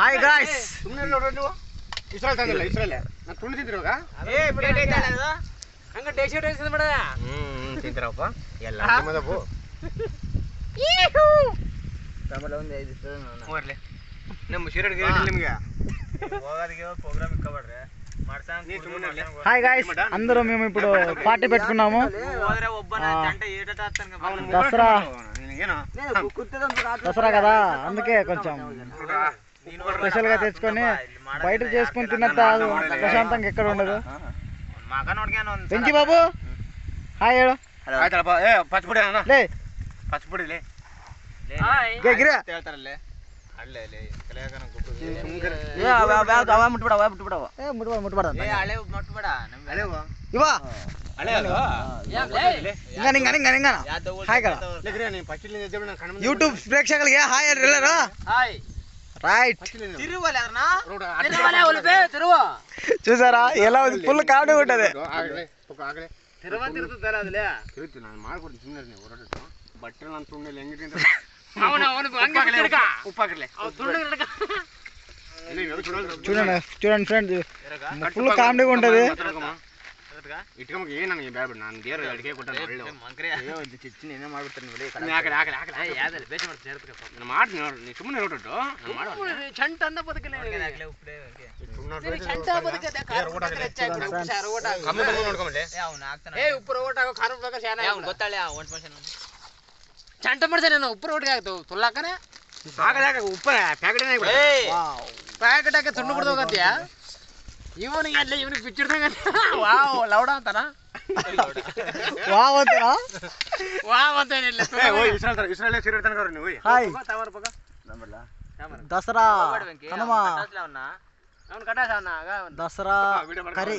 Hi guys, ಸುಮ್ಮನೆ ನೋಡೋದು Israel ತಂದಿಲ್ಲ ಇಸ್ರಾಲ್ ನಾನು ತುಳು ತಿಂತಿರುವಾಗ ಹಂಗ ಟೇಸ್ಟ್ ಟೇಸ್ಟ್ ಬೇಡ ತಿಂತಿರಪ್ಪ ಎಲ್ಲ ಮದಬು ಆಮೇಲೆ ಒಂದು 5 ಇಷ್ಟ ಹೋಗ್ಲಿ ನಮ್ಮ ಶಿರಡ್ ಗಿರಡ್ ನಿಮಗೆ ಹೋಗೋದಿಗೆ ప్రోగ్రామ్ ఇక్కబడ్రే హాయ్ గాయ్స్, అందరూ మేము ఇప్పుడు పార్టీ పెట్టుకున్నాము. దసరా కదా, అందుకే కొంచెం స్పెషల్ గా తెచ్చుకొని బయట చేసుకుని తిన్నంత ప్రశాంతంగా ఎక్కడ ఉండదు. వెంకీ బాబు హాయ్ ಹೇಳು. ಪಚ್ಚಪುಡಿ ಲೇ ಪಚ್ಚಪುಡಿ ಲೇ ಗಿರ ಹೇಳ್ತಾರಲ್ಲೇ ಅಲ್ಲೇ ಲೇ ಕಲೆಯಾಗನ యూట్యూబ్ ప్రేక్షకులకి హాయ్ అండి ಎಲ್ಲರೂ. రైట్, చూసారా ఎలా ఉంది? ఫుల్ కామెడీ ఉంటది. ಬಟ್ಟೆ ನಾನು ತುಂಡಲ್ಲಿ ಹೆಂಗಿಟ್ಟು చూడండి చూడండి ఫ్రెండ్స్, ఫుల్ కామెడీగా ఉంటది. ಇಟ್ಕೊಂಬ ಏನ್ ನನಗೆ ಬೇಡ ನಾನು ದೇವ್ರ ಅಡಿಗೆ ಕೊಟ್ಟ నేనే ಮಾಡ್ಬಿಡ್ತೀನಿ ಮಾಡ್ತೀನಿ ನೋಡ್ರಿ, ನೀ ಸುಮ್ಮನೆ ನೋಡ್ಬಿಟ್ಟು ಚಂಟ ಮಾಡ್ತಾನೆ ಉಪ್ಪು ಒಟ್ಟಿಗೆ ಆಗ್ತಾವ ತುಲ್ಲಾಕನೆ ಉಪ್ಪ ಪ್ಯಾಕೆಟ್ ಪ್ಯಾಕೆಟ್ ಹಾಕಿ ತುಂಡು ಬಿಡ್ದು ಹೋಗತ್ತೀಯ. ಇವನಿಗೆ ಅಲ್ಲ ಇವನಿಗೆ ಪಿಕ್ಚರ್ದಾಗ ವಾವ್ ಲೌಡ ಅಂತಾನ ವಾವ್ ಅಂತಾನ ವಾವ್ ಅಂತ ಏನಿಲ್ಲ. ಇಸ್ರಾಯಲ್ ಸೀರೆ ತನಕ ನೀವು ಹಾಯ್ ದಸರಾ ಹನುಮ ಅವ್ನು ಕಟಾಸ ದಸರಾ ಕರಿ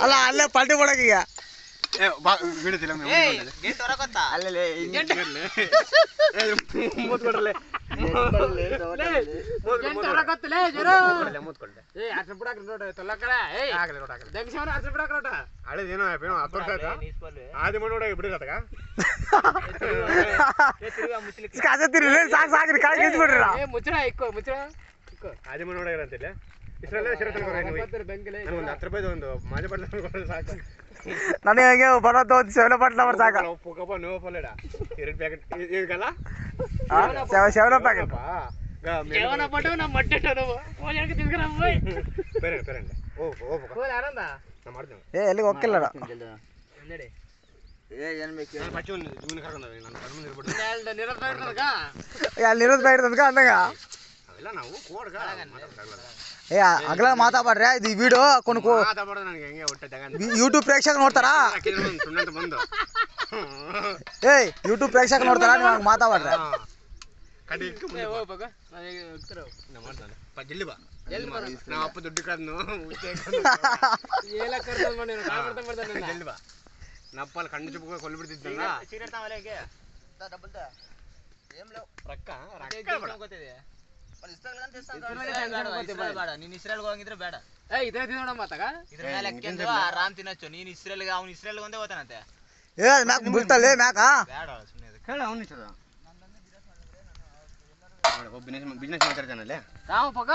ಅಲ್ಲ ಅಲ್ಲೇ ಪಾರ್ಟಿ ಮಾಡಕ್ ಈಗ ಸಾಕ್ರಿ ಕಾಯಿ ಬಿಡ್ರಿ ಮುಚ್ಚಳ ಇಕ್ಕೋ ಮುಚ್ಚಳ ಆದಿ ಮನೆ ನೋಡಂತಿಲ್ಲ ಇಸ್ರಾಯಲ್ ಸೀರೆ ತನಕ ಒಂದು 10 ರೂಪಾಯಿ ಒಂದು ಮಾಜಿ ಬಟ್ಲ ಸಾಕು ನನಗೆ ಹಂಗೆ ಬರೋದು ಶೆವಲ ಬಟ್ಲ ಬರ್ ಸಾಕ ಪುಕ್ಕಪ್ಪ ನೋ ಪಲ್ಲೆಡ 2 ಪ್ಯಾಕೆಟ್ ಈಗಲ್ಲ ಶೆವಲ ಪ್ಯಾಕೆಟ್ ಜೀವನ ಪಟ್ಟು ನಮ್ಮ ಮಟ್ಟೆಟ್ಟರು ಓಜಾಕ ತಿನ್ಕರ ಹೋಯ್ ಬೇರೆ ಬೇರೆ ಹೋಯ್ ಆನಂದ ನಾ ಮಾಡ್ತೀನಿ. ಎಲ್ಲಿಗೆ ಹೋಗಿಲ್ಲ ನಡಿ ಏನ್ ಬೇಕು ನಾನು ಪಚ್ಚು ಒಂದು ಜೀವನ ಕರ್ಕೊಂಡು ನಾನು ಕಡಿಮೆ ಇರ್ಬಿಟ್ಟು ಅಲ್ಲಿ ಇರೋದು ಬೇಡ ಅಂದಾಗ ಅವೆಲ್ಲ ನಾವು ಕೋಡ್ಗ ఏ అగలా మాట్లాడరా ఇది వీడియో కొనుక్కో ಮಾತಾಡೋದು ನನಗೆ ಹೆಂಗೆ ಹೊಟ್ಟೆ యూట్యూబ్ ప్రేక్షకులు ನೋಡ್ತಾರಾ ಸುಣ್ಣಂತ ಬಂದು ಏಯ್ ಯೂಟ್ಯೂಬ್ ಪ್ರೇಕ್ಷకులు ನೋಡ್ತಾರಾ ನೀವು ಮಾತಾಡ್ರಾ ಕಡಿ ಮುಂದೆ ಹೋಗಬೇಕು ನಾನು ಹೋಗ್ತಿರೋ ನಾ ಮಾಡ್ತಾನೆ ಜಲ್ದಿ ಬಾ ನಾ ಅಪ್ಪ ದುಡ್ಡು ಕದ್ನು ಏಲ ಕರ್ದು ಮಾಡಿ ಕಾಮರ್ತ ಮಾಡ್ತಾನೆ ಜಲ್ದಿ ಬಾ ನಪ್ಪಲ್ ಕಣ್ಣು ಚುಪ್ಪ ಕೊಲ್ಲಿ ಬಿಡ್ತಿದ್ದಲ್ಲ ಸಿಗರೇಟ್ ತಾವಲೆಗೆ ಡಬಲ್ ದ ಏಮ್ ಲವ್ ರೊಕ್ಕ ಗೊತ್ತಿದೆ ನೀನ್ ಇಸ್ರೇಲ್ ಹೋಗಿದ್ರೆ ಬೇಡ ಇದೇ ತಿನ್ನೋಣ ಮಾತಾಗ ಇದ್ರ ಮೇಲೆ ಆರಾಮ್ ತಿನ್ನಚ್ಚು ನೀನ್ ಇಸ್ರೇಲ್ ಅವ್ನು ಇಸ್ರೇಲ್ ಒಂದೇ ಹೋತಾನಂತೆ ಏ ಮ್ಯಾಕ್ ಬಿಡ್ತಲ್ಲೇ ಮ್ಯಾಕ ಬೇಡ ಸುಮ್ಮನೆ ಹೇಳ ಅವನು ಹೆಸರು ಬಿಸ್ನೆಸ್ ಮಾತಾಡ್ತಾನಲ್ಲೇ ರಾಮ ಪಕ್ಕ